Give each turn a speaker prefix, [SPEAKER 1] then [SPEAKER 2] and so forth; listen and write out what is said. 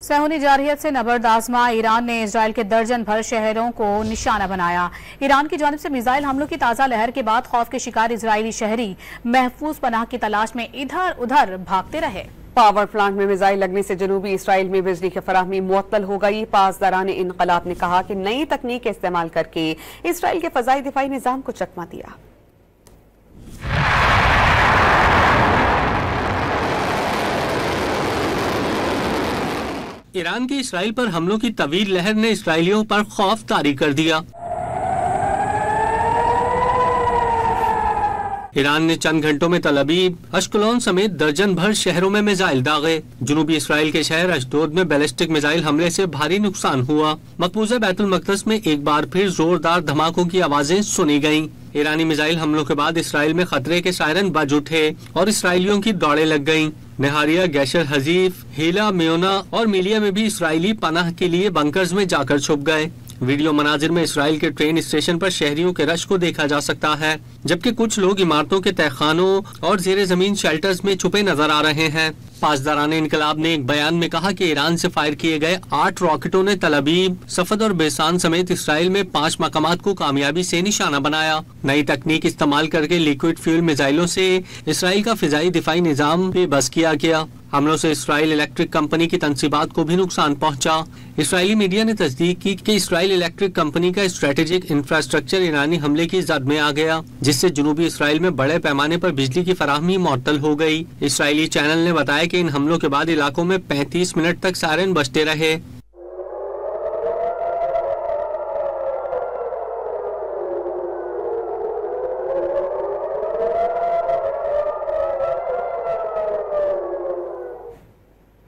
[SPEAKER 1] सहूनी जारहियत से नबर्दाजमा ईरान ने इजराइल के दर्जन भर शहरों को निशाना बनाया। ईरान की जानिब से मिसाइल हमलों की ताज़ा लहर के बाद खौफ के शिकार इजरायली शहरी महफूज पनाह की तलाश में इधर उधर भागते रहे।
[SPEAKER 2] पावर प्लांट में मिसाइल लगने से जनूबी इसराइल में बिजली की फराहमी मुअत्तल हो गई। पासदारान इनकलाब ने कहा कि नई तकनीक इस्तेमाल करके इसराइल के फजाई दिफाई निजाम को चकमा दिया।
[SPEAKER 3] ईरान के इसराइल पर हमलों की तवील लहर ने इसराइलियों पर खौफ तारी कर दिया। ईरान ने चंद घंटों में तल अबीब, अश्कलोन समेत दर्जन भर शहरों में मिसाइल दागे। जनूबी इसराइल के शहर अशदोद में बैलिस्टिक मिसाइल हमले से भारी नुकसान हुआ। मकबूजा बैतुल मक़दस में एक बार फिर जोरदार धमाकों की आवाजें सुनी गयीं। ईरानी मिसाइल हमलों के बाद इसराइल में खतरे के सायरन बज उठे और इसराइलियों की दौड़ें लग गयीं। नहारिया, गैशर हजीफ, हीला, मेयोना और मिलिया में भी इसराइली पनाह के लिए बंकर्स में जाकर छुप गए। वीडियो मनाजिर में इसराइल के ट्रेन स्टेशन पर शहरियों के रश को देखा जा सकता है, जबकि कुछ लोग इमारतों के तहखानों और जेर जमीन शेल्टर्स में छुपे नजर आ रहे हैं। पासदारान इनकलाब ने एक बयान में कहा कि ईरान से फायर किए गए 8 रॉकेटों ने तल अबीब, सफद और बेसान समेत इसराइल में 5 मकामात को कामयाबी से निशाना बनाया। नई तकनीक इस्तेमाल करके लिक्विड फ्यूल मिसाइलों से इसराइल का फिजाई दिफाई निजाम बेबस किया गया। हमलों से इसराइल इलेक्ट्रिक कंपनी की तनसीबात को भी नुकसान पहुंचा। इसराइली मीडिया ने तस्दीक की कि इसराइल इलेक्ट्रिक कंपनी का स्ट्रेटेजिक इंफ्रास्ट्रक्चर ईरानी हमले की जद में आ गया, जिससे जनूबी इसराइल में बड़े पैमाने पर बिजली की फराहमी मुअत्तल हो गई। इसराइली चैनल ने बताया कि इन हमलों के बाद इलाकों में 35 मिनट तक सायरन बजते रहे।